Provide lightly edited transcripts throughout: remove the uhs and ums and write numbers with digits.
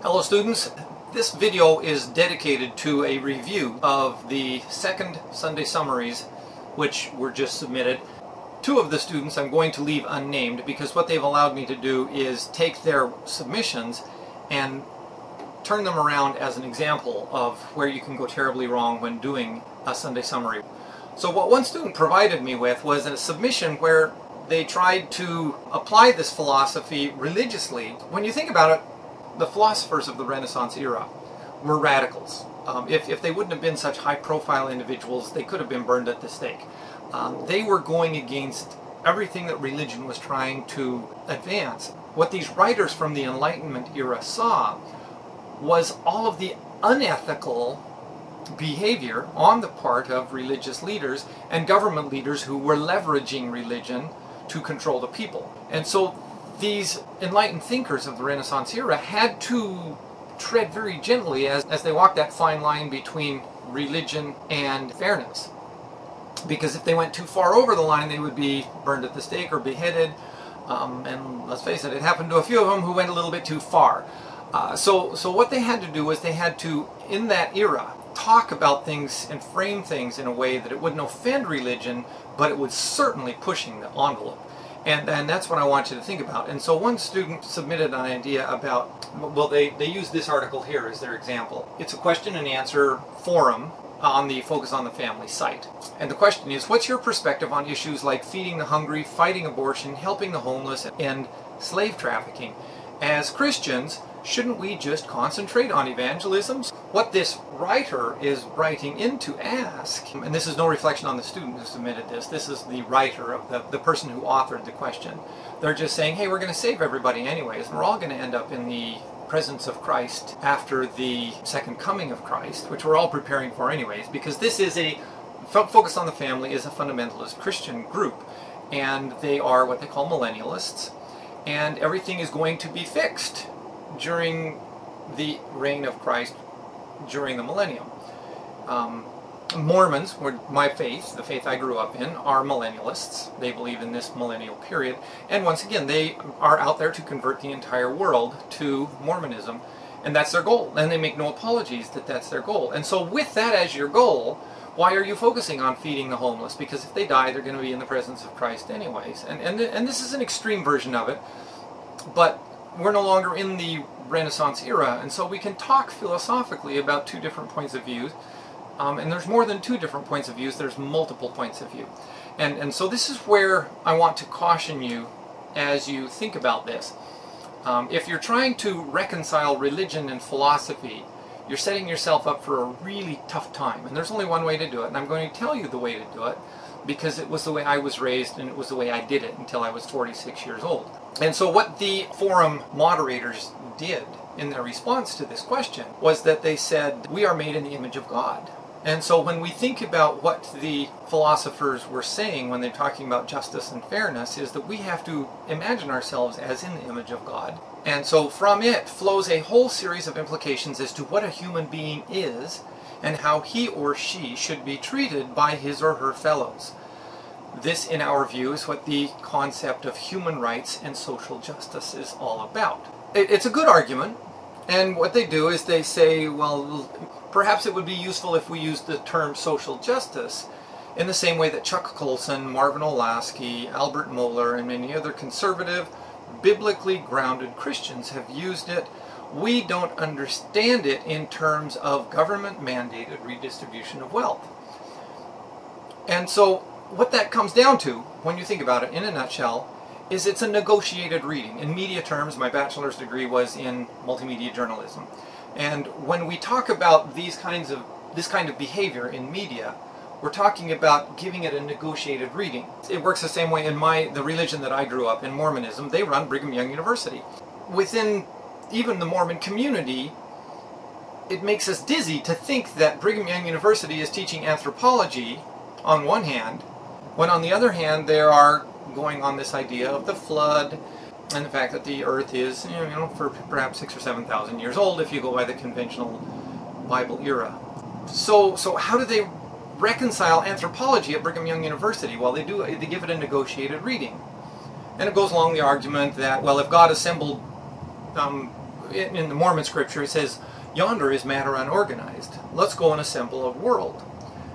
Hello students, this video is dedicated to a review of the second Sunday summaries which were just submitted. Two of the students I'm going to leave unnamed because what they've allowed me to do is take their submissions and turn them around as an example of where you can go terribly wrong when doing a Sunday summary. So what one student provided me with was a submission where they tried to apply this philosophy religiously. When you think about it, the philosophers of the Renaissance era were radicals. If they wouldn't have been such high-profile individuals, they could have been burned at the stake. They were going against everything that religion was trying to advance. What these writers from the Enlightenment era saw was all of the unethical behavior on the part of religious leaders and government leaders who were leveraging religion to control the people. And so these enlightened thinkers of the Renaissance era had to tread very gently as they walked that fine line between religion and fairness. Because if they went too far over the line, they would be burned at the stake or beheaded. And let's face it, it happened to a few of them who went a little bit too far. So what they had to do was they had to, in that era, talk about things and frame things in a way that it wouldn't offend religion, but it was certainly pushing the envelope. And that's what I want you to think about. And so one student submitted an idea about, well, they use this article here as their example. It's a question and answer forum on the Focus on the Family site. And the question is, what's your perspective on issues like feeding the hungry, fighting abortion, helping the homeless, and slave trafficking? As Christians, shouldn't we just concentrate on evangelism? What this writer is writing in to ask, and this is no reflection on the student who submitted this, this is the writer of the person who authored the question. They're just saying, hey, we're going to save everybody anyways, and we're all going to end up in the presence of Christ after the second coming of Christ, which we're all preparing for anyways, because this is Focus on the Family is a fundamentalist Christian group, and they are what they call millennialists, and everything is going to be fixed during the reign of Christ during the millennium. Mormons, my faith, the faith I grew up in, are millennialists. They believe in this millennial period. And once again, they are out there to convert the entire world to Mormonism. And that's their goal. And they make no apologies that that's their goal. And so with that as your goal, why are you focusing on feeding the homeless? Because if they die, they're going to be in the presence of Christ anyways. And this is an extreme version of it. But we're no longer in the Renaissance era, and so we can talk philosophically about two different points of view. And there's more than two different points of views, there's multiple points of view. And so this is where I want to caution you as you think about this. If you're trying to reconcile religion and philosophy, you're setting yourself up for a really tough time. And there's only one way to do it, and I'm going to tell you the way to do it, because it was the way I was raised and it was the way I did it until I was 46 years old. And so what the forum moderators did in their response to this question was that they said, we are made in the image of God. And so when we think about what the philosophers were saying when they're talking about justice and fairness, is that we have to imagine ourselves as in the image of God. And so from it flows a whole series of implications as to what a human being is and how he or she should be treated by his or her fellows. This, in our view, is what the concept of human rights and social justice is all about. It's a good argument, and what they do is they say, well, perhaps it would be useful if we used the term social justice in the same way that Chuck Colson, Marvin Olasky, Albert Mohler, and many other conservative, biblically grounded Christians have used it. We don't understand it in terms of government-mandated redistribution of wealth. And so what that comes down to, when you think about it in a nutshell, is it's a negotiated reading. In media terms, my bachelor's degree was in multimedia journalism. And when we talk about this kind of behavior in media, we're talking about giving it a negotiated reading. It works the same way in the religion that I grew up in, Mormonism. They run Brigham Young University. Within even the Mormon community, it makes us dizzy to think that Brigham Young University is teaching anthropology on one hand, when on the other hand they are going on this idea of the flood and the fact that the earth is, for perhaps 6,000 or 7,000 years old if you go by the conventional Bible era. So how do they reconcile anthropology at Brigham Young University? Well, they give it a negotiated reading. And it goes along the argument that, well, if God assembled in the Mormon scripture, it says, "Yonder is matter unorganized. Let's go and assemble a world."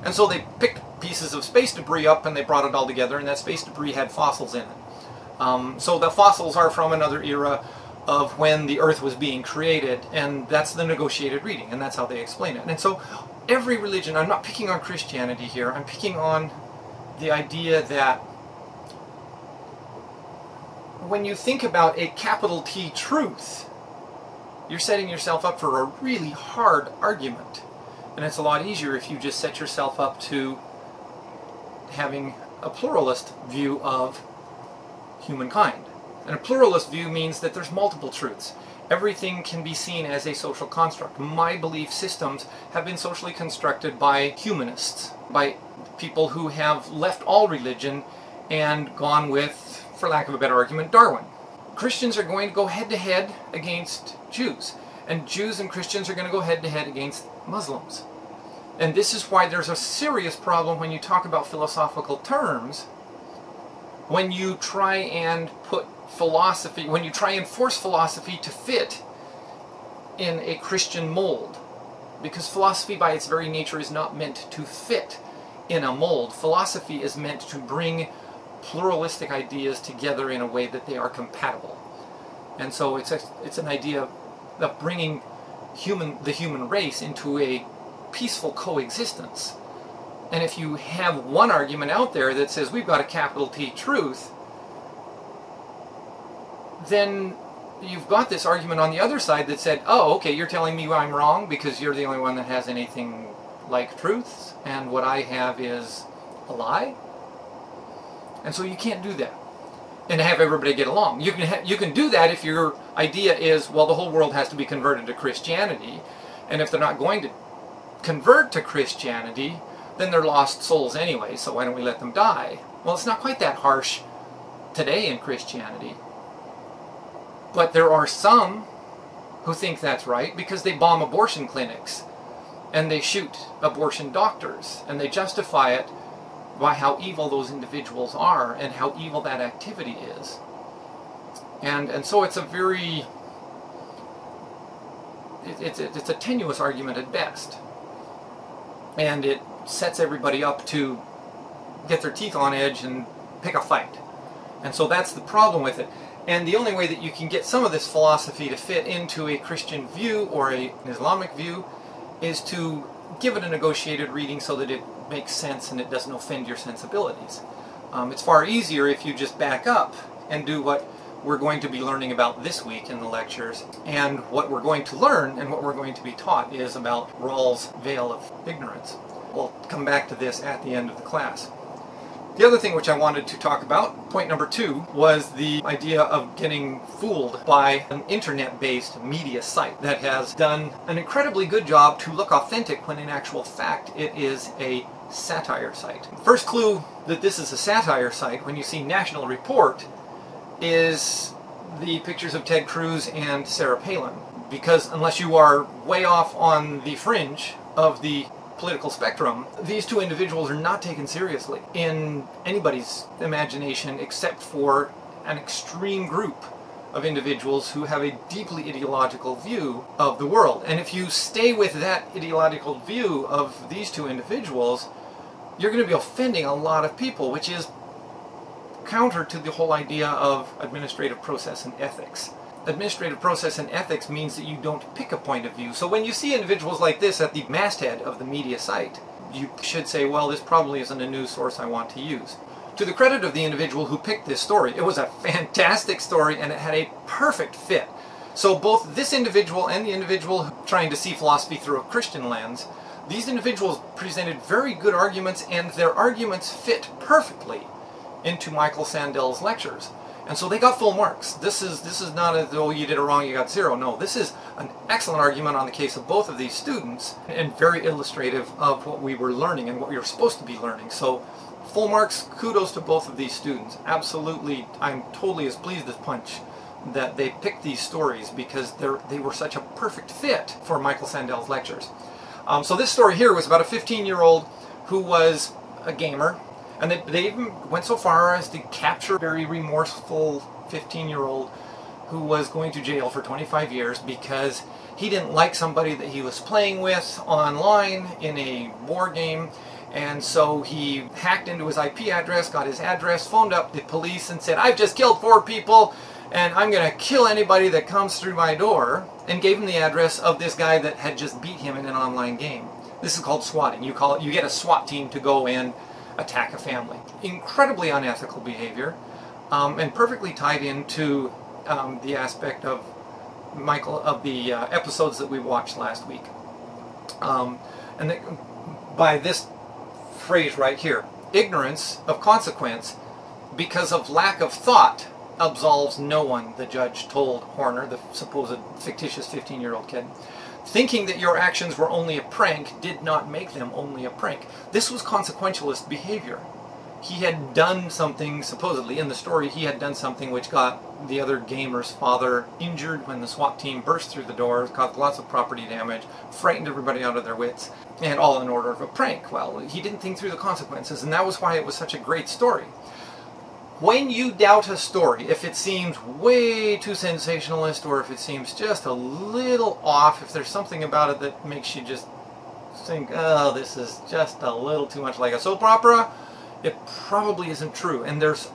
And so they picked pieces of space debris up and they brought it all together, and that space debris had fossils in it. So the fossils are from another era of when the earth was being created, and that's the negotiated reading, and that's how they explain it. And so every religion, I'm not picking on Christianity here, I'm picking on the idea that when you think about a capital T truth, you're setting yourself up for a really hard argument. And it's a lot easier if you just set yourself up to having a pluralist view of humankind. And a pluralist view means that there's multiple truths. Everything can be seen as a social construct. My belief systems have been socially constructed by humanists, by people who have left all religion and gone with, for lack of a better argument, Darwin. Christians are going to go head-to-head against Jews, and Jews and Christians are going to go head-to-head against Muslims. And this is why there's a serious problem when you talk about philosophical terms, when you try and put philosophy, when you try and force philosophy to fit in a Christian mold. Because philosophy by its very nature is not meant to fit in a mold. Philosophy is meant to bring pluralistic ideas together in a way that they are compatible. And so it's an idea of bringing the human race into a peaceful coexistence. And if you have one argument out there that says we've got a capital T truth, then you've got this argument on the other side that said, oh, okay, you're telling me I'm wrong because you're the only one that has anything like truths, and what I have is a lie. And so you can't do that and have everybody get along. You can do that if your idea is, well, the whole world has to be converted to Christianity, and if they're not going to convert to Christianity, then they're lost souls anyway, so why don't we let them die? Well, it's not quite that harsh today in Christianity. But there are some who think that's right because they bomb abortion clinics and they shoot abortion doctors, and they justify it by how evil those individuals are and how evil that activity is. And so it's a very, it's a tenuous argument at best. And it sets everybody up to get their teeth on edge and pick a fight. And so that's the problem with it. And the only way that you can get some of this philosophy to fit into a Christian view or an Islamic view is to give it a negotiated reading so that it makes sense and it doesn't offend your sensibilities. It's far easier if you just back up and do what we're going to be learning about this week in the lectures. And what we're going to learn and what we're going to be taught is about Rawls' veil of ignorance. We'll come back to this at the end of the class. The other thing which I wanted to talk about, point number 2, was the idea of getting fooled by an internet-based media site that has done an incredibly good job to look authentic when in actual fact it is a satire site. First clue that this is a satire site when you see National Report is the pictures of Ted Cruz and Sarah Palin. Because unless you are way off on the fringe of the political spectrum, these two individuals are not taken seriously in anybody's imagination except for an extreme group of individuals who have a deeply ideological view of the world. And if you stay with that ideological view of these two individuals, you're going to be offending a lot of people, which is counter to the whole idea of administrative process and ethics. Administrative process and ethics means that you don't pick a point of view. So when you see individuals like this at the masthead of the media site, you should say, well, this probably isn't a news source I want to use. To the credit of the individual who picked this story, it was a fantastic story and it had a perfect fit. So both this individual and the individual trying to see philosophy through a Christian lens, these individuals presented very good arguments, and their arguments fit perfectly into Michael Sandel's lectures. And so they got full marks. This is not as though you did it wrong, you got 0. No, this is an excellent argument on the case of both of these students and very illustrative of what we were learning and what we were supposed to be learning. So full marks, kudos to both of these students. Absolutely, I'm totally as pleased as punch that they picked these stories because they were such a perfect fit for Michael Sandel's lectures. So this story here was about a 15-year-old who was a gamer. And they even went so far as to capture a very remorseful 15-year-old who was going to jail for 25 years because he didn't like somebody that he was playing with online in a war game, and so he hacked into his IP address, got his address, phoned up the police and said, "I've just killed 4 people and I'm going to kill anybody that comes through my door," and gave him the address of this guy that had just beat him in an online game. This is called swatting. You get a SWAT team to go and attack a family. Incredibly unethical behavior, and perfectly tied into the aspect of the episodes that we watched last week. By this phrase right here, ignorance of consequence because of lack of thought absolves no one, the judge told Horner, the supposed fictitious 15-year-old kid. Thinking that your actions were only a prank did not make them only a prank. This was consequentialist behavior. He had done something, supposedly in the story, he had done something which got the other gamer's father injured when the SWAT team burst through the doors, caused lots of property damage, frightened everybody out of their wits, and all in order of a prank. Well, he didn't think through the consequences, and that was why it was such a great story. When you doubt a story, if it seems way too sensationalist, or if it seems just a little off, if there's something about it that makes you just think, oh, this is just a little too much like a soap opera, it probably isn't true. And there's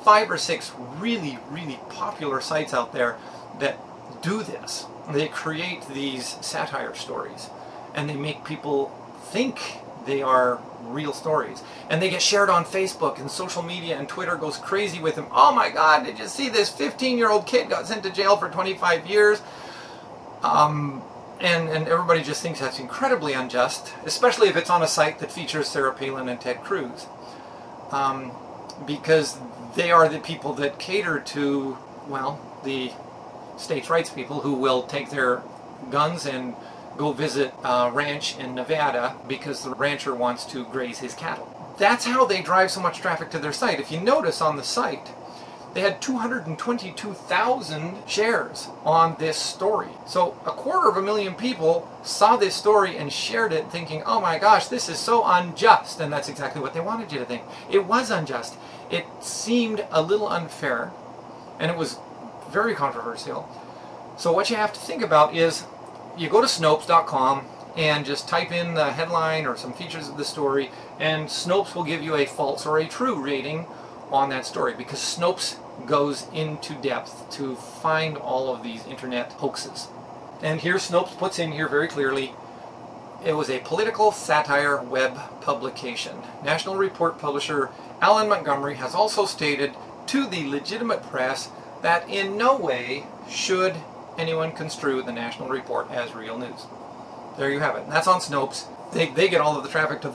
5 or 6 really, really popular sites out there that do this. They create these satire stories, and they make people think they are real stories. And they get shared on Facebook and social media, and Twitter goes crazy with them. Oh my God, did you see this 15-year-old kid got sent to jail for 25 years? And everybody just thinks that's incredibly unjust, especially if it's on a site that features Sarah Palin and Ted Cruz. Because they are the people that cater to, well, the states' rights people who will take their guns and go visit a ranch in Nevada because the rancher wants to graze his cattle. That's how they drive so much traffic to their site. If you notice on the site, they had 222,000 shares on this story. So 250,000 people saw this story and shared it thinking, oh my gosh, this is so unjust. And that's exactly what they wanted you to think. It was unjust. It seemed a little unfair, and it was very controversial. So what you have to think about is, you go to Snopes.com and just type in the headline or some features of the story, and Snopes will give you a false or a true rating on that story, because Snopes goes into depth to find all of these internet hoaxes. And here Snopes puts in here very clearly, it was a political satire web publication. National Report publisher Alan Montgomery has also stated to the legitimate press that in no way should anyone construe the National Report as real news. There you have it. And that's on Snopes. They get all of the traffic to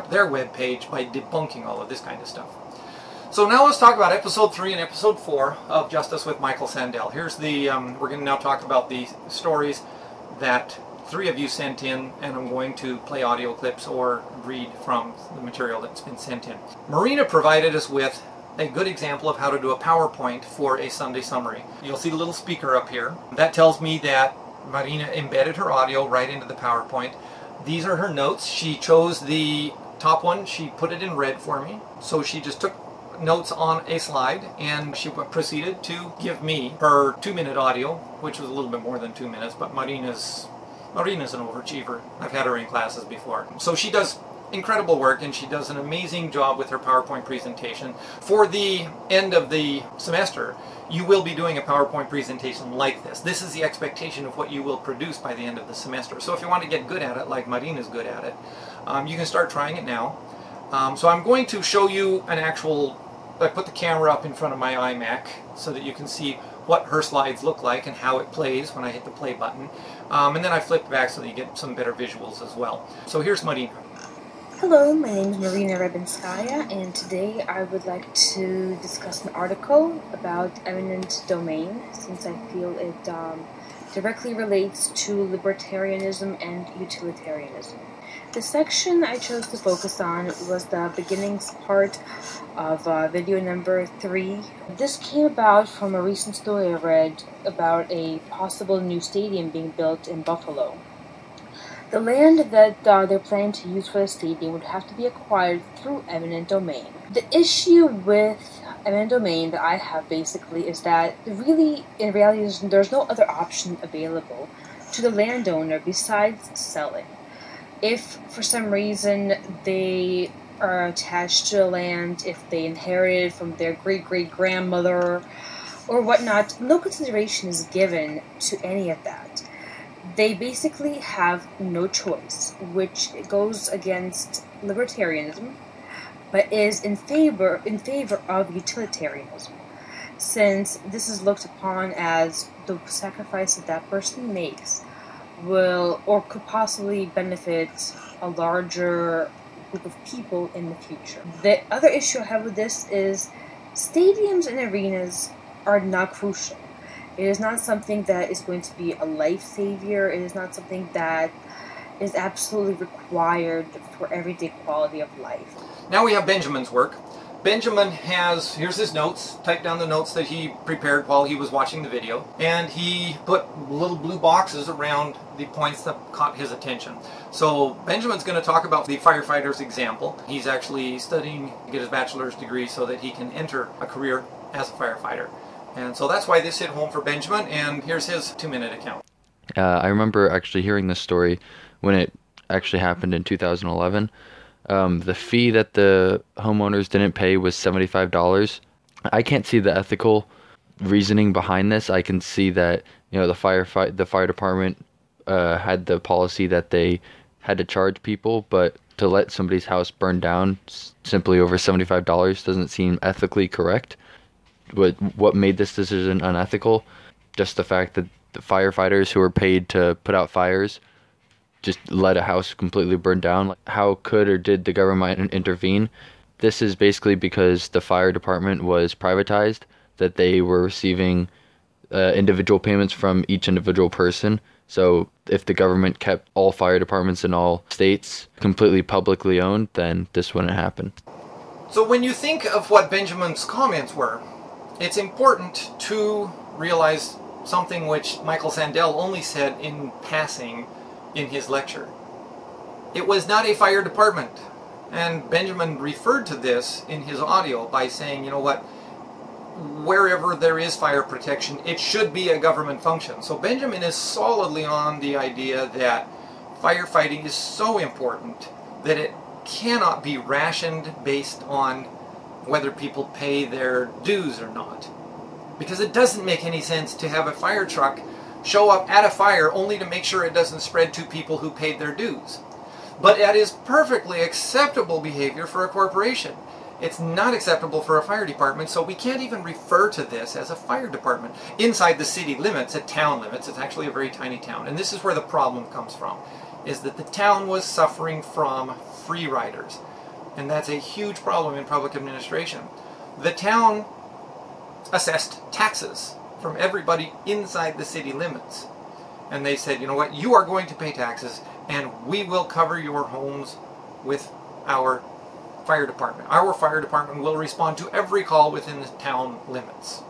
their web page by debunking all of this kind of stuff. So now let's talk about episode 3 and episode 4 of Justice with Michael Sandel. Here's the, we're going to now talk about the stories that 3 of you sent in, and I'm going to play audio clips or read from the material that's been sent in. Marina provided us with a good example of how to do a PowerPoint for a Sunday summary. You'll see the little speaker up here. That tells me that Marina embedded her audio right into the PowerPoint. These are her notes. She chose the top one. She put it in red for me. So she just took notes on a slide, and she proceeded to give me her 2-minute audio, which was a little bit more than 2 minutes, but Marina's an overachiever. I've had her in classes before. So she does incredible work, and she does an amazing job with her PowerPoint presentation. For the end of the semester, you will be doing a PowerPoint presentation like this. This is the expectation of what you will produce by the end of the semester. So if you want to get good at it, like Marina's good at it, you can start trying it now. So I'm going to show you an actual, I put the camera up in front of my iMac so that you can see what her slides look like and how it plays when I hit the play button. And then I flip back so that you get some better visuals as well. So here's Marina. Hello, my name is Marina Rebinskaya, and today I would like to discuss an article about eminent domain, since I feel it directly relates to libertarianism and utilitarianism. The section I chose to focus on was the beginnings part of video number 3. This came about from a recent story I read about a possible new stadium being built in Buffalo. The land that they're planning to use for the stadium would have to be acquired through eminent domain. The issue with eminent domain that I have basically is that really, in reality, there's no other option available to the landowner besides selling. If for some reason they are attached to the land, if they inherited from their great-great-grandmother or whatnot, no consideration is given to any of that. They basically have no choice, which goes against libertarianism, but is in favor of utilitarianism, since this is looked upon as the sacrifice that person makes will or could possibly benefit a larger group of people in the future. The other issue I have with this is stadiums and arenas are not crucial. It is not something that is going to be a life savior. It is not something that is absolutely required for everyday quality of life. Now we have Benjamin's work. Benjamin has, here's his notes, typed down the notes that he prepared while he was watching the video, and he put little blue boxes around the points that caught his attention. So Benjamin's going to talk about the firefighter's example. He's actually studying to get his bachelor's degree so that he can enter a career as a firefighter. And so that's why this hit home for Benjamin, and here's his 2-minute account. I remember actually hearing this story when it actually happened in 2011. The fee that the homeowners didn't pay was $75. I can't see the ethical reasoning behind this. I can see that, you know, the fire department had the policy that they had to charge people, but to let somebody's house burn down simply over $75 doesn't seem ethically correct. What made this decision unethical? Just the fact that the firefighters who were paid to put out fires just let a house completely burn down. How could or did the government intervene? This is basically because the fire department was privatized, that they were receiving individual payments from each individual person. So if the government kept all fire departments in all states completely publicly owned, then this wouldn't happen. So when you think of what Benjamin's comments were, it's important to realize something which Michael Sandel only said in passing in his lecture. It was not a fire department. And Benjamin referred to this in his audio by saying, you know what, wherever there is fire protection, it should be a government function. So Benjamin is solidly on the idea that firefighting is so important that it cannot be rationed based on whether people pay their dues or not. Because it doesn't make any sense to have a fire truck show up at a fire only to make sure it doesn't spread to people who paid their dues. But that is perfectly acceptable behavior for a corporation. It's not acceptable for a fire department, so we can't even refer to this as a fire department. Inside the city limits, at town limits, it's actually a very tiny town. And this is where the problem comes from, is that the town was suffering from free riders. And that's a huge problem in public administration. The town assessed taxes from everybody inside the city limits. And they said, you know what, you are going to pay taxes and we will cover your homes with our fire department. Our fire department will respond to every call within the town limits.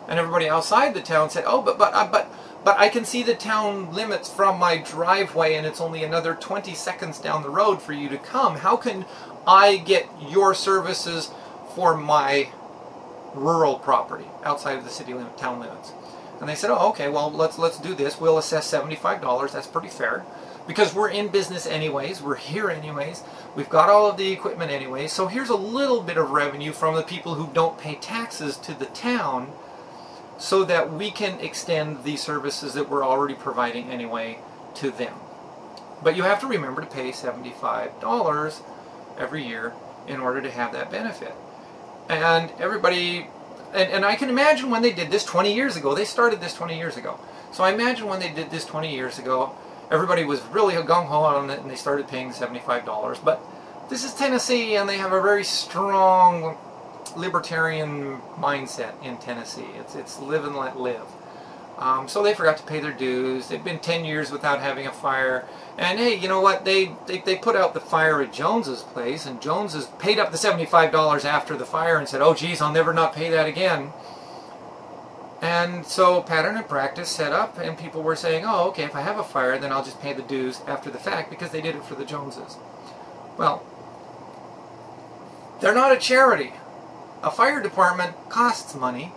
And everybody outside the town said, oh, but I can see the town limits from my driveway and it's only another 20 seconds down the road for you to come. How can I get your services for my rural property outside of the city limit, town limits? And they said, oh, okay, well, let's do this. We'll assess $75. That's pretty fair. Because we're in business anyways. We're here anyways. We've got all of the equipment anyways. So here's a little bit of revenue from the people who don't pay taxes to the town so that we can extend the services that we're already providing anyway to them. But you have to remember to pay $75 every year in order to have that benefit. And everybody, and I can imagine when they did this 20 years ago, they started this 20 years ago. So I imagine when they did this 20 years ago, everybody was really gung-ho on it and they started paying $75. But this is Tennessee and they have a very strong libertarian mindset in Tennessee. It's live and let live. So they forgot to pay their dues. They've been 10 years without having a fire. And hey, you know what? They put out the fire at Jones's place, and Jones's paid up the $75 after the fire and said, oh geez, I'll never not pay that again. And so pattern and practice set up, and people were saying, oh, okay, if I have a fire, then I'll just pay the dues after the fact because they did it for the Joneses. Well, they're not a charity. a fire department costs money,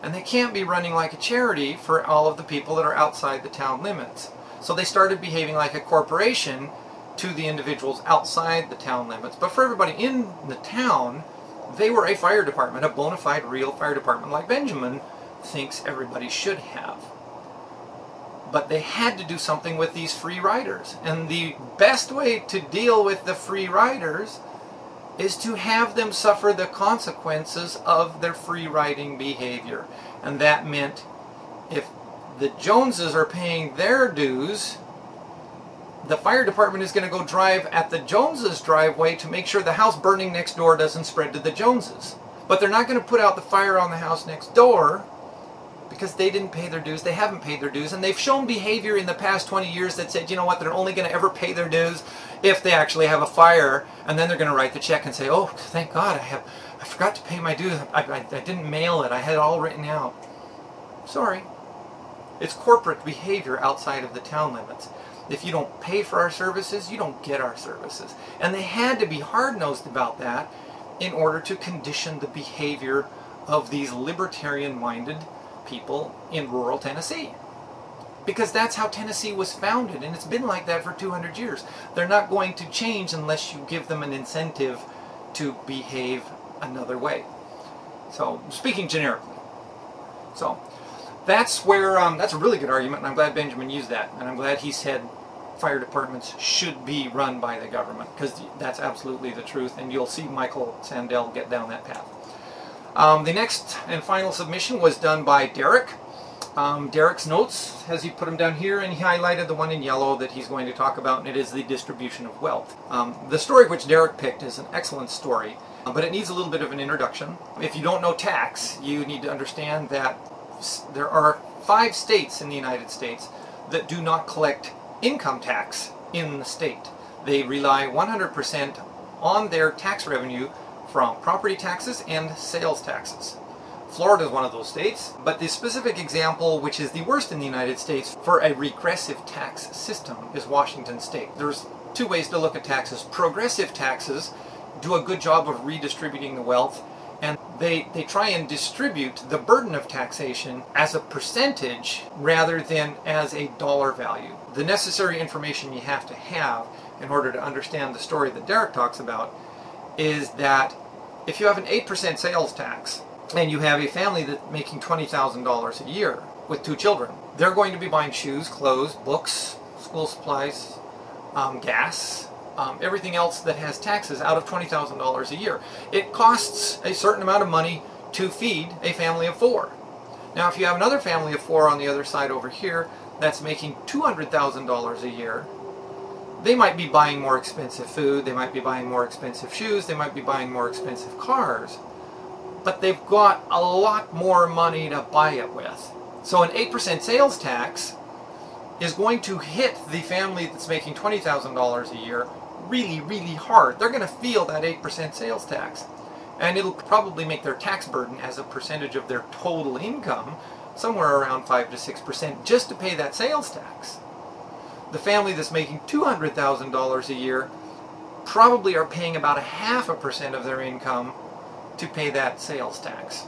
and they can't be running like a charity for all of the people that are outside the town limits. So they started behaving like a corporation to the individuals outside the town limits. But for everybody in the town, they were a fire department, a bona fide real fire department like Benjamin thinks everybody should have. But they had to do something with these free riders. And the best way to deal with the free riders is to have them suffer the consequences of their free riding behavior. And that meant if the Joneses are paying their dues, the fire department is going to go drive at the Joneses' driveway to make sure the house burning next door doesn't spread to the Joneses. But they're not going to put out the fire on the house next door because they didn't pay their dues, they haven't paid their dues, and they've shown behavior in the past 20 years that said, you know what, they're only going to ever pay their dues if they actually have a fire, and then they're going to write the check and say, oh, thank God, I forgot to pay my dues, I didn't mail it, I had it all written out. Sorry. It's corporate behavior outside of the town limits. If you don't pay for our services, you don't get our services. And they had to be hard-nosed about that in order to condition the behavior of these libertarian-minded people in rural Tennessee. Because that's how Tennessee was founded, and it's been like that for 200 years. They're not going to change unless you give them an incentive to behave another way. So, speaking generically. So, that's where, that's a really good argument, and I'm glad Benjamin used that, and I'm glad he said fire departments should be run by the government, because that's absolutely the truth, and you'll see Michael Sandel get down that path. The next and final submission was done by Derek. Derek's notes, as he put them down here, and he highlighted the one in yellow that he's going to talk about, and it is the distribution of wealth. The story which Derek picked is an excellent story, but it needs a little bit of an introduction. If you don't know tax, you need to understand that there are 5 states in the United States that do not collect income tax in the state. They rely 100% on their tax revenue from property taxes and sales taxes. Florida is one of those states, but the specific example, which is the worst in the United States for a regressive tax system, is Washington State. There's 2 ways to look at taxes. Progressive taxes do a good job of redistributing the wealth, and they try and distribute the burden of taxation as a percentage rather than as a dollar value. The necessary information you have to have in order to understand the story that Derek talks about is that if you have an 8% sales tax and you have a family that's making $20,000 a year with 2 children, they're going to be buying shoes, clothes, books, school supplies, gas, everything else that has taxes out of $20,000 a year. It costs a certain amount of money to feed a family of 4. Now, if you have another family of 4 on the other side over here that's making $200,000 a year, they might be buying more expensive food, they might be buying more expensive shoes, they might be buying more expensive cars, but they've got a lot more money to buy it with. So an 8% sales tax is going to hit the family that's making $20,000 a year really, really hard. They're going to feel that 8% sales tax. And it'll probably make their tax burden as a percentage of their total income somewhere around 5 to 6% just to pay that sales tax. The family that's making $200,000 a year probably are paying about 0.5% of their income to pay that sales tax.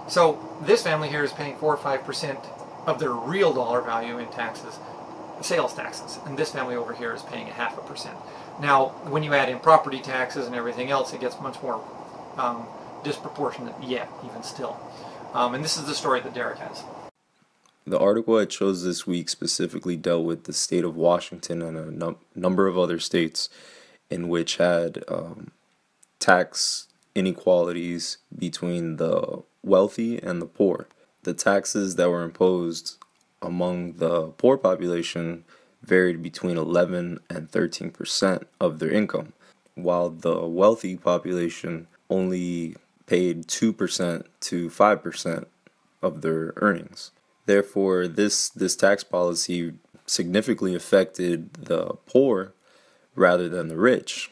So this family here is paying 4 or 5% of their real dollar value in taxes, sales taxes, and this family over here is paying 0.5%. Now, when you add in property taxes and everything else, it gets much more disproportionate yet, even still. And this is the story that Derek has. The article I chose this week specifically dealt with the state of Washington and a number of other states in which had tax inequalities between the wealthy and the poor. The taxes that were imposed among the poor population varied between 11 and 13% of their income, while the wealthy population only paid 2% to 5% of their earnings. Therefore, this tax policy significantly affected the poor rather than the rich.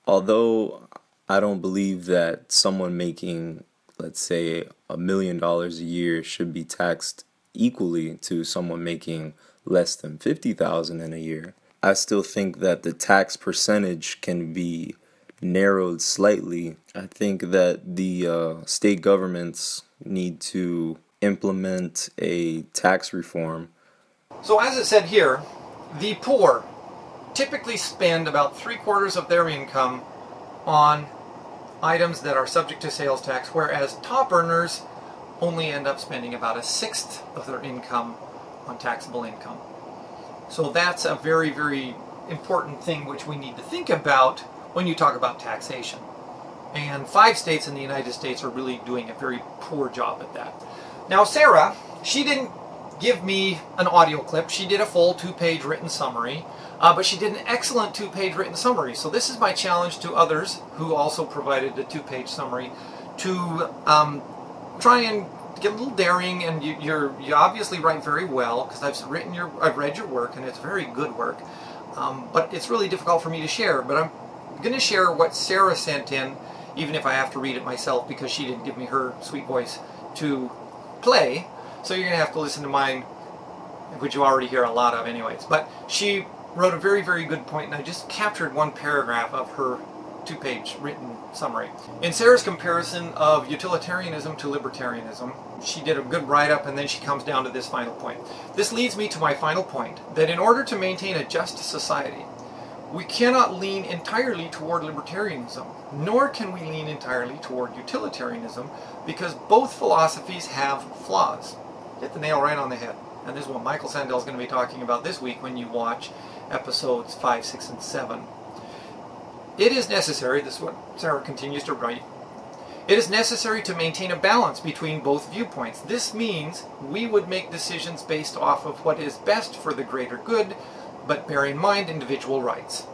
Although I don't believe that someone making, let's say, $1 million a year should be taxed equally to someone making less than $50,000 in a year, I still think that the tax percentage can be narrowed slightly. I think that the state governments need to implement a tax reform. So as it said here, the poor typically spend about 3/4 of their income on items that are subject to sales tax, whereas top earners only end up spending about 1/6 of their income on taxable income. So that's a very, very important thing which we need to think about when you talk about taxation. And 5 states in the United States are really doing a very poor job at that. Now Sarah, she didn't give me an audio clip. She did a full 2-page written summary, but she did an excellent 2-page written summary. So this is my challenge to others who also provided a 2-page summary to try and get a little daring. And you obviously write very well, because I've read your work, and it's very good work. But it's really difficult for me to share. But I'm going to share what Sarah sent in, even if I have to read it myself because she didn't give me her sweet voice to play. So you're going to have to listen to mine, which you already hear a lot of anyways. But she wrote a very, very good point, and I just captured one paragraph of her 2-page written summary. In Sarah's comparison of utilitarianism to libertarianism, she did a good write-up, and then she comes down to this final point. This leads me to my final point, that in order to maintain a just society, we cannot lean entirely toward libertarianism, nor can we lean entirely toward utilitarianism, because both philosophies have flaws. Hit the nail right on the head. And this is what Michael Sandel is going to be talking about this week when you watch episodes 5, 6, and 7. It is necessary, this is what Sarah continues to write, it is necessary to maintain a balance between both viewpoints. This means we would make decisions based off of what is best for the greater good, but bear in mind individual rights.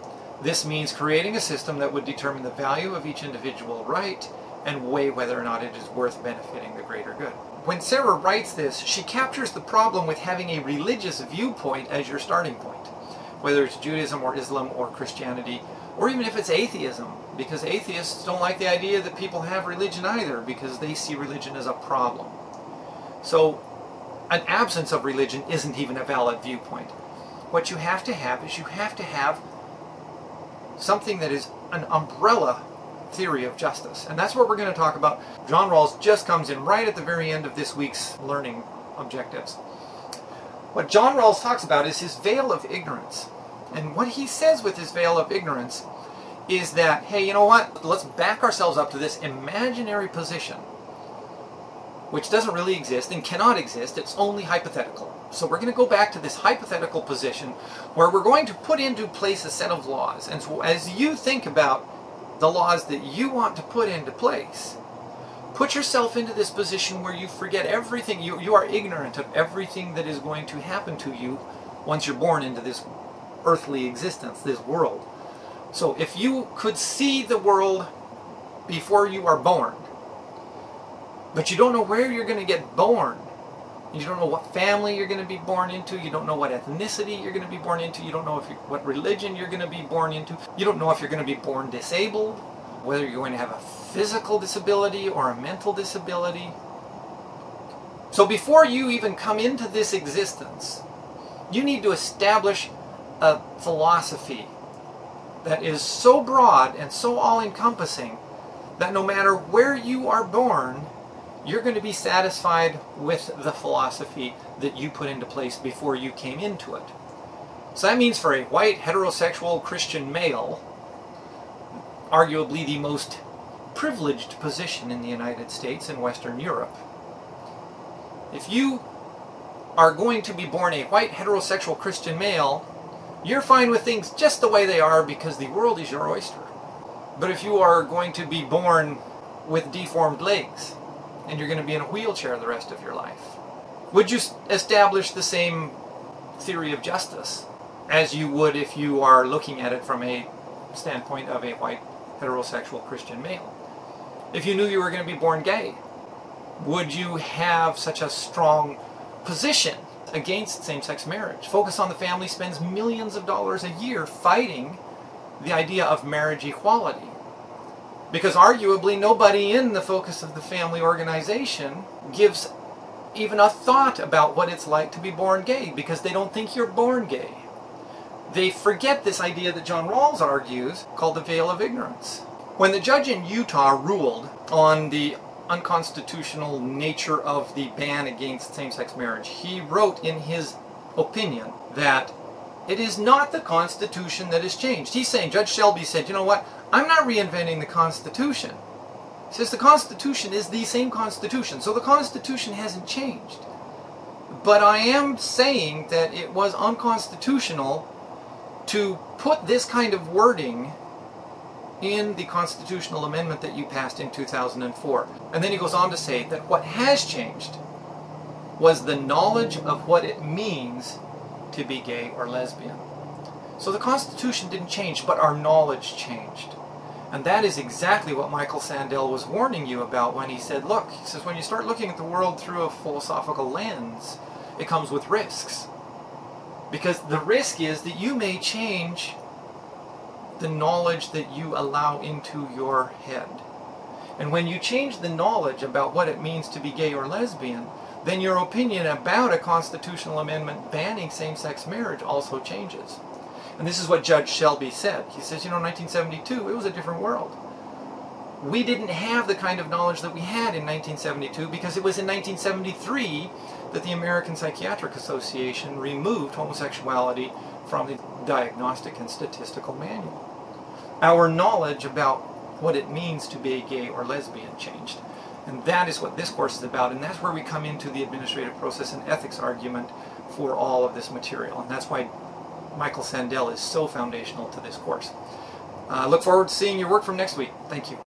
This means creating a system that would determine the value of each individual right and weigh whether or not it is worth benefiting the greater good. When Sarah writes this, she captures the problem with having a religious viewpoint as your starting point, whether it's Judaism or Islam or Christianity, or even if it's atheism, because atheists don't like the idea that people have religion either, because they see religion as a problem. So an absence of religion isn't even a valid viewpoint. What you have to have is you have to have something that is an umbrella theory of justice. And that's what we're going to talk about. John Rawls just comes in right at the very end of this week's learning objectives. What John Rawls talks about is his veil of ignorance. And what he says with his veil of ignorance is that, hey, you know what? Let's back ourselves up to this imaginary position, which doesn't really exist and cannot exist. It's only hypothetical. So we're going to go back to this hypothetical position where we're going to put into place a set of laws. And so as you think about the laws that you want to put into place, put yourself into this position where you forget everything. You are ignorant of everything that is going to happen to you once you're born into this earthly existence, this world. So if you could see the world before you are born, but you don't know where you're going to get born, you don't know what family you're going to be born into, you don't know what ethnicity you're going to be born into, you don't know what religion you're going to be born into, you don't know if you're going to be born disabled, whether you're going to have a physical disability or a mental disability. So before you even come into this existence, you need to establish a philosophy that is so broad and so all-encompassing that no matter where you are born, you're going to be satisfied with the philosophy that you put into place before you came into it. So that means for a white, heterosexual Christian male, arguably the most privileged position in the United States and Western Europe, if you are going to be born a white, heterosexual Christian male, you're fine with things just the way they are because the world is your oyster. But if you are going to be born with deformed legs, and you're going to be in a wheelchair the rest of your life, would you establish the same theory of justice as you would if you are looking at it from a standpoint of a white, heterosexual Christian male? If you knew you were going to be born gay, would you have such a strong position against same-sex marriage? Focus on the Family spends millions of dollars a year fighting the idea of marriage equality, because arguably nobody in the Focus of the Family organization gives even a thought about what it's like to be born gay, because they don't think you're born gay. They forget this idea that John Rawls argues called the veil of ignorance. When the judge in Utah ruled on the unconstitutional nature of the ban against same-sex marriage, he wrote in his opinion that it is not the Constitution that has changed. He's saying, Judge Shelby said, you know what, I'm not reinventing the Constitution. He says the Constitution is the same Constitution, so the Constitution hasn't changed. But I am saying that it was unconstitutional to put this kind of wording in the constitutional amendment that you passed in 2004. And then he goes on to say that what has changed was the knowledge of what it means to be gay or lesbian. So the Constitution didn't change, but our knowledge changed. And that is exactly what Michael Sandel was warning you about when he said, look, he says, when you start looking at the world through a philosophical lens, it comes with risks. Because the risk is that you may change the knowledge that you allow into your head. And when you change the knowledge about what it means to be gay or lesbian, then your opinion about a constitutional amendment banning same-sex marriage also changes. And this is what Judge Shelby said. He says, you know, in 1972, it was a different world. We didn't have the kind of knowledge that we had in 1972 because it was in 1973 that the American Psychiatric Association removed homosexuality from the Diagnostic and Statistical Manual. Our knowledge about what it means to be gay or lesbian changed. And that is what this course is about, and that's where we come into the administrative process and ethics argument for all of this material. And that's why Michael Sandel is so foundational to this course. Look forward to seeing your work from next week. Thank you.